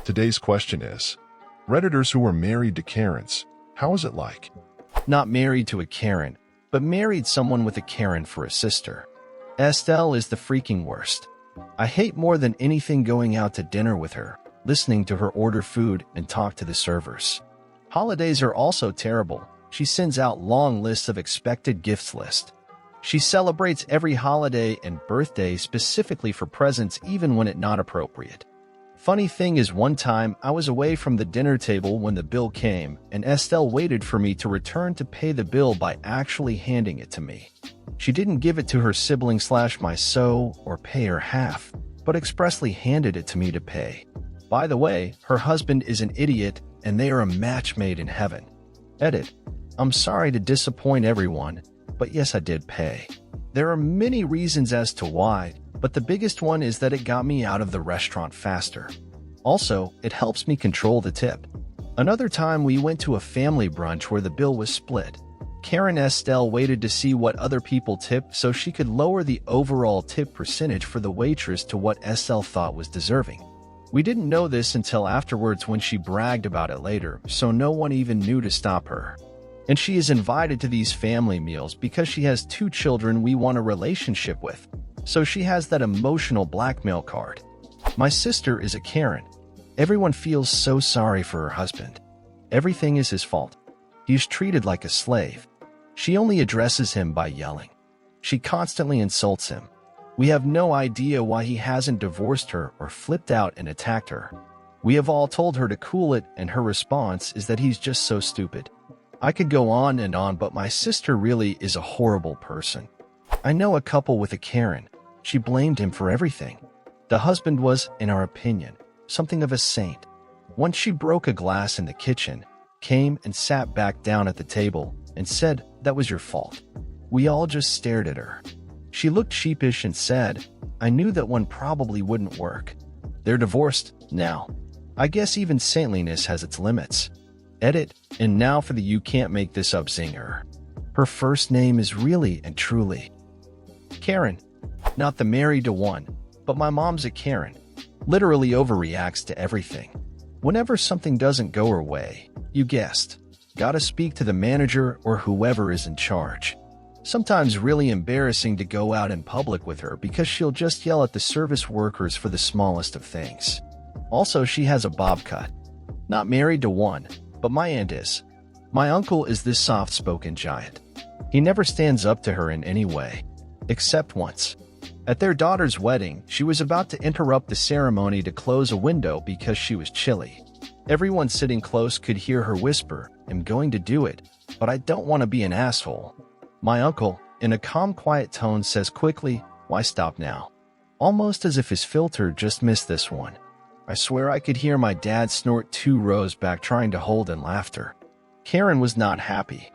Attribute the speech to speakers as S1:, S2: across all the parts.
S1: Today's question is, Redditors who were married to Karens, how is it like?
S2: Not married to a Karen, but married someone with a Karen for a sister. Estelle is the freaking worst. I hate more than anything going out to dinner with her, listening to her order food and talk to the servers. Holidays are also terrible. She sends out long lists of expected gifts list. She celebrates every holiday and birthday specifically for presents even when it's not appropriate. Funny thing is, one time I was away from the dinner table when the bill came, and Estelle waited for me to return to pay the bill by actually handing it to me. She didn't give it to her sibling / my or pay her half, but expressly handed it to me to pay. By the way, her husband is an idiot and they are a match made in heaven. Edit. I'm sorry to disappoint everyone, but yes, I did pay. There are many reasons as to why, but the biggest one is that it got me out of the restaurant faster. Also, it helps me control the tip. Another time we went to a family brunch where the bill was split. Karen Estelle waited to see what other people tipped so she could lower the overall tip percentage for the waitress to what Estelle thought was deserving. We didn't know this until afterwards when she bragged about it later, so no one even knew to stop her. And she is invited to these family meals because she has 2 children we want a relationship with. So she has that emotional blackmail card. My sister is a Karen. Everyone feels so sorry for her husband. Everything is his fault. He's treated like a slave. She only addresses him by yelling. She constantly insults him. We have no idea why he hasn't divorced her or flipped out and attacked her. We have all told her to cool it, and her response is that he's just so stupid. I could go on and on, but my sister really is a horrible person. I know a couple with a Karen. She blamed him for everything. The husband was, in our opinion, something of a saint. Once she broke a glass in the kitchen, came and sat back down at the table, and said, "That was your fault." We all just stared at her. She looked sheepish and said, "I knew that one probably wouldn't work." They're divorced now. I guess even saintliness has its limits. Edit. And now for the "you can't make this up" zinger. Her first name is really and truly Karen. Not the married to one, but my mom's a Karen. Literally overreacts to everything. Whenever something doesn't go her way, you guessed, gotta speak to the manager or whoever is in charge. Sometimes really embarrassing to go out in public with her because she'll just yell at the service workers for the smallest of things. Also, she has a bob cut. Not married to one, but my aunt is. My uncle is this soft-spoken giant. He never stands up to her in any way, except once. At their daughter's wedding, she was about to interrupt the ceremony to close a window because she was chilly. Everyone sitting close could hear her whisper, "I'm going to do it, but I don't want to be an asshole." My uncle, in a calm, quiet tone, says quickly, "Why stop now?" Almost as if his filter just missed this one. I swear I could hear my dad snort 2 rows back trying to hold in laughter. Karen was not happy.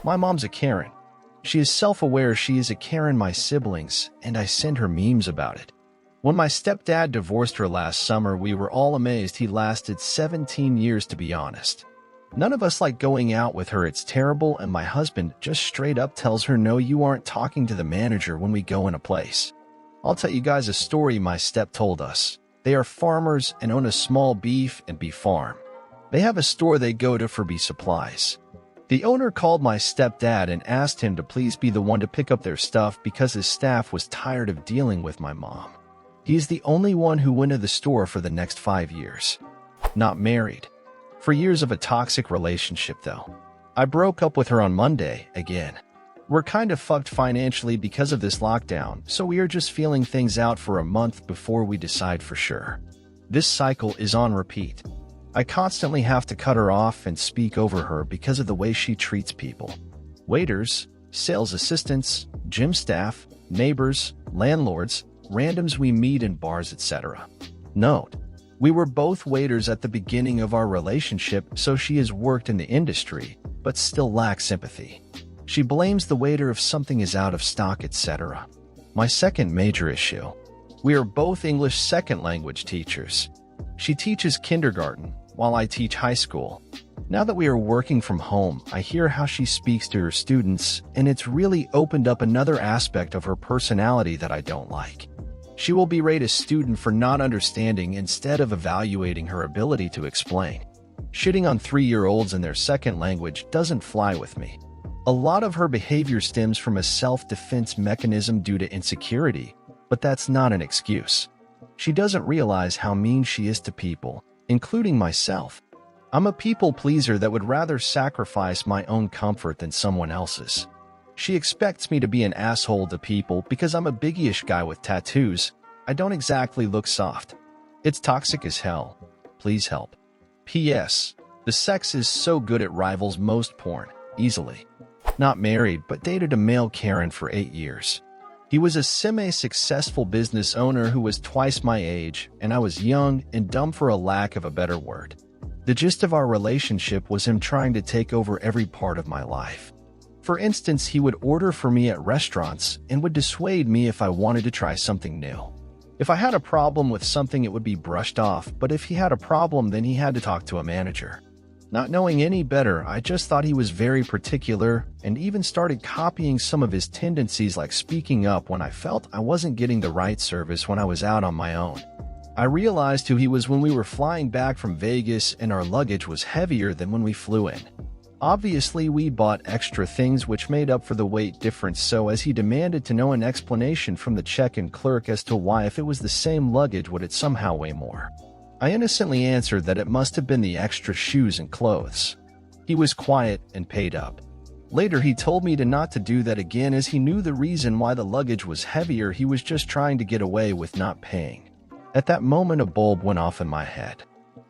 S2: My mom's a Karen. She is self-aware she is a Karen my siblings, and I send her memes about it. When my stepdad divorced her last summer, we were all amazed he lasted 17 years, to be honest. None of us like going out with her, it's terrible, and my husband just straight up tells her, "No, you aren't talking to the manager when we go in a place." I'll tell you guys a story my step told us. They are farmers and own a small beef and beef farm. They have a store they go to for beef supplies. The owner called my stepdad and asked him to please be the one to pick up their stuff because his staff was tired of dealing with my mom. He is the only one who went to the store for the next 5 years. Not married. For years of a toxic relationship, though. I broke up with her on Monday, again. We're kind of fucked financially because of this lockdown, so we are just feeling things out for a month before we decide for sure. This cycle is on repeat. I constantly have to cut her off and speak over her because of the way she treats people. Waiters, sales assistants, gym staff, neighbors, landlords, randoms we meet in bars, etc. Note: we were both waiters at the beginning of our relationship, so she has worked in the industry, but still lacks sympathy. She blames the waiter if something is out of stock, etc. My second major issue: we are both English second language teachers. She teaches kindergarten, while I teach high school. Now that we are working from home, I hear how she speaks to her students, and it's really opened up another aspect of her personality that I don't like. She will berate a student for not understanding instead of evaluating her ability to explain. Shitting on 3-year-olds in their second language doesn't fly with me. A lot of her behavior stems from a self-defense mechanism due to insecurity, but that's not an excuse. She doesn't realize how mean she is to people, including myself. I'm a people pleaser that would rather sacrifice my own comfort than someone else's. She expects me to be an asshole to people because I'm a biggie-ish guy with tattoos. I don't exactly look soft. It's toxic as hell. Please help. P.S. The sex is so good it rivals most porn, easily. Not married, but dated a male Karen for 8 years. He was a semi-successful business owner who was twice my age, and I was young and dumb for a lack of a better word. The gist of our relationship was him trying to take over every part of my life. For instance, he would order for me at restaurants and would dissuade me if I wanted to try something new. If I had a problem with something, it would be brushed off, but if he had a problem, then he had to talk to a manager. Not knowing any better, I just thought he was very particular and even started copying some of his tendencies, like speaking up when I felt I wasn't getting the right service when I was out on my own. I realized who he was when we were flying back from Vegas and our luggage was heavier than when we flew in. Obviously, we bought extra things which made up for the weight difference, so as he demanded to know an explanation from the check-in clerk as to why, if it was the same luggage, would it somehow weigh more. I innocently answered that it must have been the extra shoes and clothes. He was quiet and paid up. Later, he told me not to do that again, as he knew the reason why the luggage was heavier. He was just trying to get away with not paying. At that moment, a bulb went off in my head.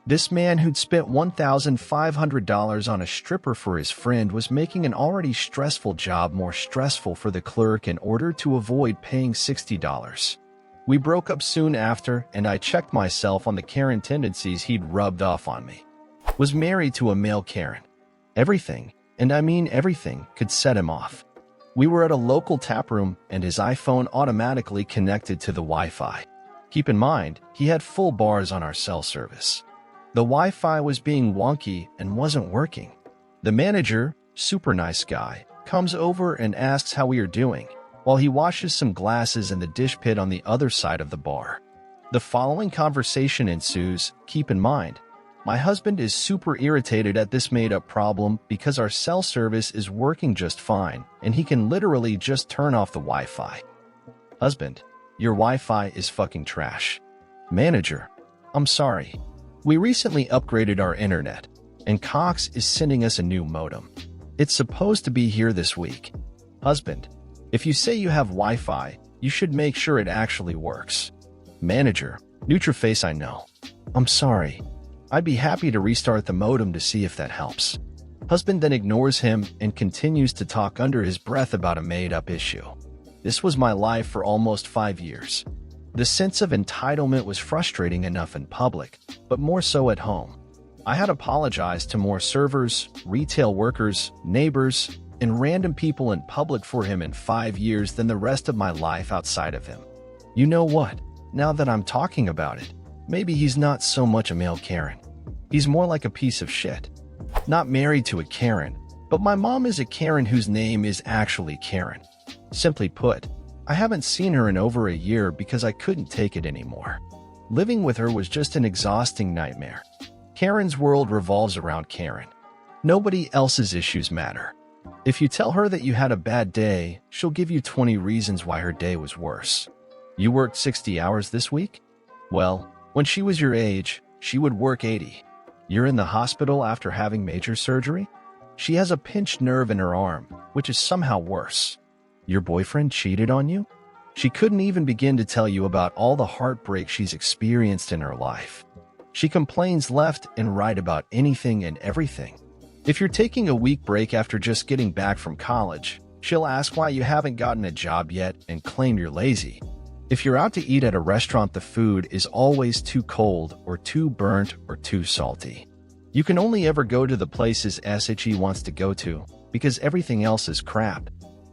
S2: This man who'd spent $1,500 on a stripper for his friend was making an already stressful job more stressful for the clerk in order to avoid paying $60. We broke up soon after, and I checked myself on the Karen tendencies he'd rubbed off on me. Was married to a male Karen. Everything, and I mean everything, could set him off. We were at a local tap room, and his iPhone automatically connected to the Wi-Fi. Keep in mind, he had full bars on our cell service. The Wi-Fi was being wonky and wasn't working. The manager, super nice guy, comes over and asks how we are doing, while he washes some glasses in the dish pit on the other side of the bar. The following conversation ensues. Keep in mind, my husband is super irritated at this made-up problem because our cell service is working just fine, and he can literally just turn off the Wi-Fi. Husband, your Wi-Fi is fucking trash. Manager, I'm sorry. We recently upgraded our internet, and Cox is sending us a new modem. It's supposed to be here this week. Husband, if you say you have Wi-Fi, you should make sure it actually works. Manager, Nutriface, I know. I'm sorry. I'd be happy to restart the modem to see if that helps. Husband then ignores him and continues to talk under his breath about a made-up issue. This was my life for almost 5 years. The sense of entitlement was frustrating enough in public, but more so at home. I had apologized to more servers, retail workers, neighbors, and random people in public for him in 5 years than the rest of my life outside of him. You know what? Now that I'm talking about it, maybe he's not so much a male Karen. He's more like a piece of shit. Not married to a Karen, but my mom is a Karen whose name is actually Karen. Simply put, I haven't seen her in over a year because I couldn't take it anymore. Living with her was just an exhausting nightmare. Karen's world revolves around Karen. Nobody else's issues matter. If you tell her that you had a bad day, she'll give you 20 reasons why her day was worse. You worked 60 hours this week? Well, when she was your age, she would work 80. You're in the hospital after having major surgery? She has a pinched nerve in her arm, which is somehow worse. Your boyfriend cheated on you? She couldn't even begin to tell you about all the heartbreak she's experienced in her life. She complains left and right about anything and everything. If you're taking a week break after just getting back from college, she'll ask why you haven't gotten a job yet and claim you're lazy. If you're out to eat at a restaurant, the food is always too cold or too burnt or too salty. You can only ever go to the places she wants to go to because everything else is crap.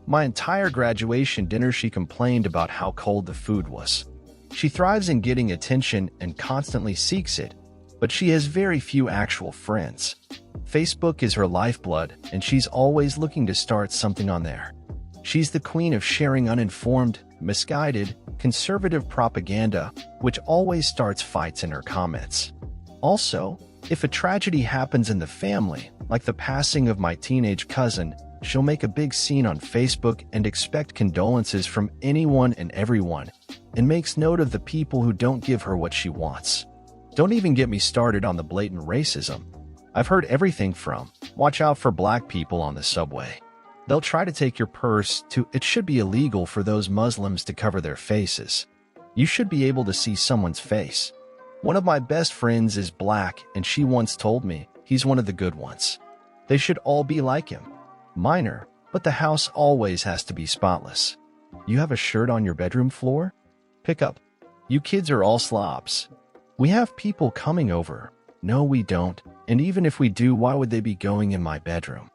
S2: My entire graduation dinner, she complained about how cold the food was. She thrives in getting attention and constantly seeks it, but she has very few actual friends. Facebook is her lifeblood, and she's always looking to start something on there. She's the queen of sharing uninformed, misguided, conservative propaganda, which always starts fights in her comments. Also, if a tragedy happens in the family, like the passing of my teenage cousin, she'll make a big scene on Facebook and expect condolences from anyone and everyone, and makes note of the people who don't give her what she wants. Don't even get me started on the blatant racism. I've heard everything from, watch out for black people on the subway. They'll try to take your purse, to it should be illegal for those Muslims to cover their faces. You should be able to see someone's face. One of my best friends is black, and she once told me he's one of the good ones. They should all be like him. Minor, but the house always has to be spotless. You have a shirt on your bedroom floor? Pick up. You kids are all slobs. We have people coming over. No, we don't. And even if we do, why would they be going in my bedroom?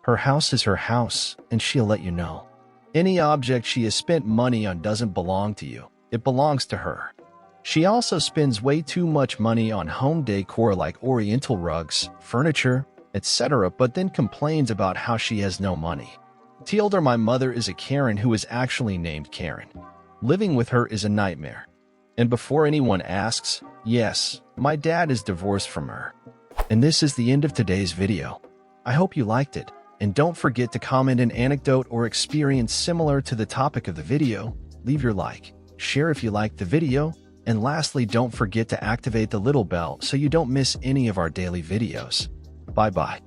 S2: Her house is her house, and she'll let you know. Any object she has spent money on doesn't belong to you. It belongs to her. She also spends way too much money on home decor like oriental rugs, furniture, etc., but then complains about how she has no money. Tilda, my mother is a Karen who is actually named Karen. Living with her is a nightmare. And before anyone asks, yes, my dad is divorced from her. And this is the end of today's video. I hope you liked it, and don't forget to comment an anecdote or experience similar to the topic of the video, leave your like, share if you liked the video, and lastly, don't forget to activate the little bell so you don't miss any of our daily videos. Bye-bye.